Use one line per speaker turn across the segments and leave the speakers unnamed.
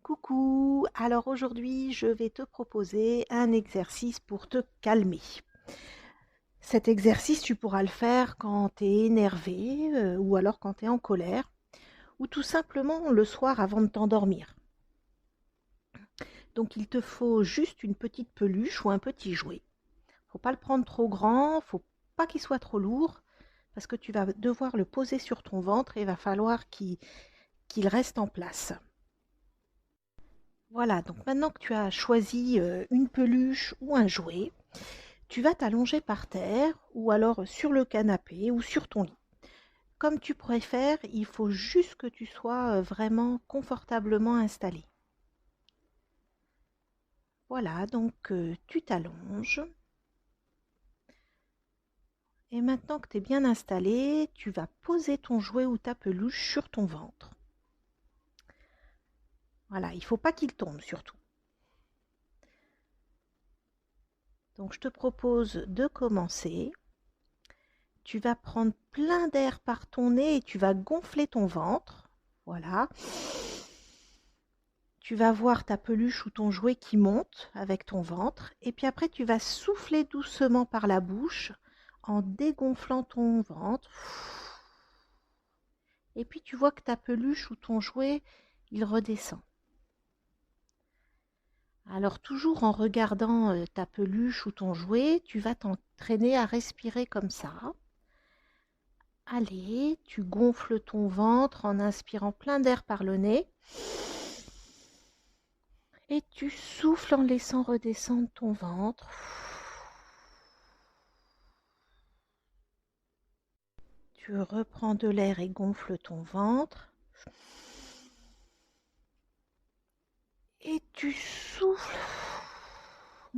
Coucou, alors aujourd'hui je vais te proposer un exercice pour te calmer. Cet exercice tu pourras le faire quand tu es énervé ou alors quand tu es en colère ou tout simplement le soir avant de t'endormir. Donc il te faut juste une petite peluche ou un petit jouet. Faut pas le prendre trop grand, faut pas qu'il soit trop lourd parce que tu vas devoir le poser sur ton ventre et il va falloir qu'il reste en place. Voilà, donc maintenant que tu as choisi une peluche ou un jouet, tu vas t'allonger par terre ou alors sur le canapé ou sur ton lit. Comme tu préfères, il faut juste que tu sois vraiment confortablement installé. Voilà, donc tu t'allonges. Et maintenant que tu es bien installé, tu vas poser ton jouet ou ta peluche sur ton ventre. Voilà, il ne faut pas qu'il tombe surtout. Donc je te propose de commencer. Tu vas prendre plein d'air par ton nez et tu vas gonfler ton ventre. Voilà. Tu vas voir ta peluche ou ton jouet qui monte avec ton ventre. Et puis après, tu vas souffler doucement par la bouche en dégonflant ton ventre. Et puis tu vois que ta peluche ou ton jouet, il redescend. Alors toujours en regardant ta peluche ou ton jouet, tu vas t'entraîner à respirer comme ça. Allez, tu gonfles ton ventre en inspirant plein d'air par le nez. Et tu souffles en laissant redescendre ton ventre. Tu reprends de l'air et gonfles ton ventre. Et tu souffles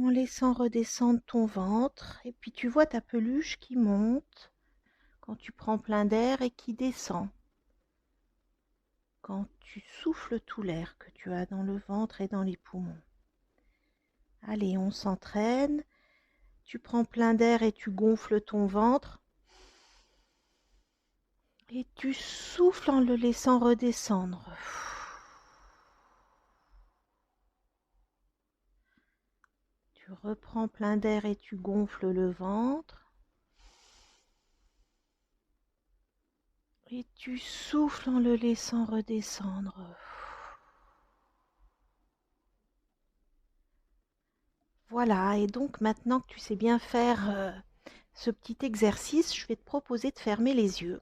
en laissant redescendre ton ventre. Et puis tu vois ta peluche qui monte quand tu prends plein d'air et qui descend quand tu souffles tout l'air que tu as dans le ventre et dans les poumons. Allez, on s'entraîne. Tu prends plein d'air et tu gonfles ton ventre. Et tu souffles en le laissant redescendre. Tu reprends plein d'air et tu gonfles le ventre. Et tu souffles en le laissant redescendre. Voilà, et donc maintenant que tu sais bien faire ce petit exercice, je vais te proposer de fermer les yeux.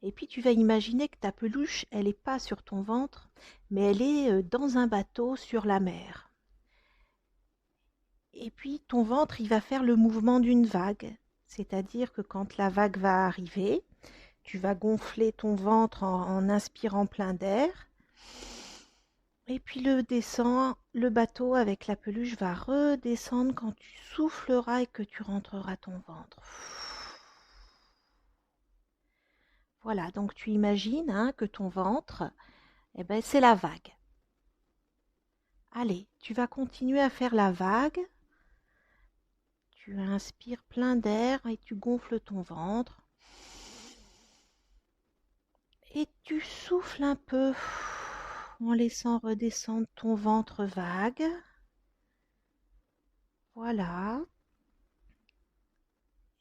Et puis tu vas imaginer que ta peluche, elle n'est pas sur ton ventre, mais elle est dans un bateau sur la mer. Et puis ton ventre, il va faire le mouvement d'une vague. C'est-à-dire que quand la vague va arriver, tu vas gonfler ton ventre en inspirant plein d'air. Et puis le bateau avec la peluche va redescendre quand tu souffleras et que tu rentreras ton ventre. Voilà, donc tu imagines que ton ventre, c'est la vague. Allez, tu vas continuer à faire la vague. Tu inspires plein d'air et tu gonfles ton ventre. Et tu souffles un peu en laissant redescendre ton ventre vague. Voilà.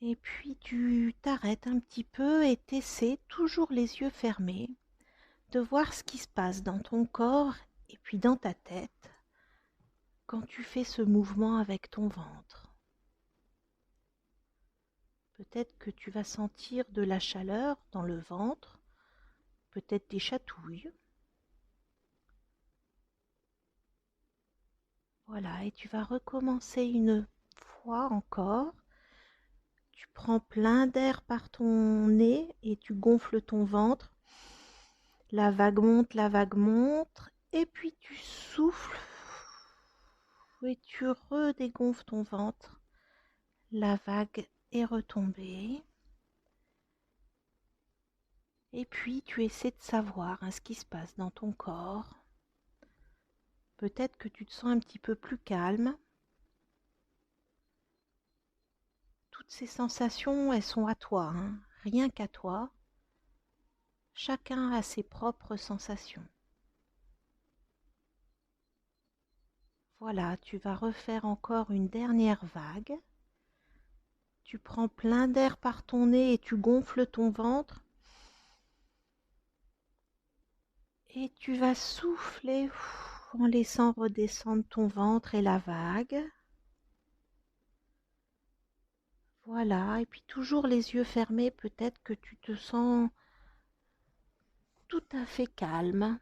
Et puis tu t'arrêtes un petit peu et t'essaies, toujours les yeux fermés, de voir ce qui se passe dans ton corps et puis dans ta tête quand tu fais ce mouvement avec ton ventre. Peut-être que tu vas sentir de la chaleur dans le ventre, peut-être des chatouilles. Voilà, et tu vas recommencer une fois encore. Tu prends plein d'air par ton nez et tu gonfles ton ventre. La vague monte, et puis tu souffles et tu redégonfles ton ventre. La vague est retombée. Et puis tu essaies de savoir ce qui se passe dans ton corps. Peut-être que tu te sens un petit peu plus calme. Toutes ces sensations, elles sont à toi, rien qu'à toi. Chacun a ses propres sensations. Voilà, tu vas refaire encore une dernière vague. Tu prends plein d'air par ton nez et tu gonfles ton ventre. Et tu vas souffler en laissant redescendre ton ventre et la vague. Voilà, et puis toujours les yeux fermés, peut-être que tu te sens tout à fait calme.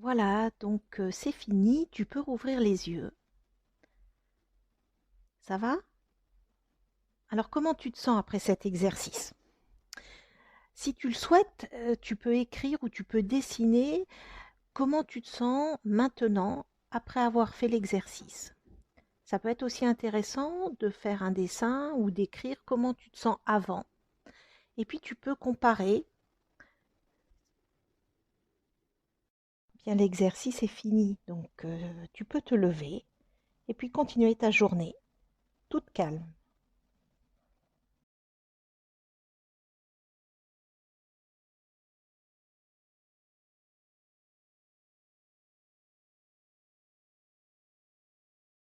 Voilà, donc c'est fini, tu peux rouvrir les yeux. Ça va? Alors comment tu te sens après cet exercice? Si tu le souhaites, tu peux écrire ou tu peux dessiner comment tu te sens maintenant après avoir fait l'exercice. Ça peut être aussi intéressant de faire un dessin ou d'écrire comment tu te sens avant. Et puis tu peux comparer. Bien, l'exercice est fini, donc tu peux te lever et puis continuer ta journée toute calme.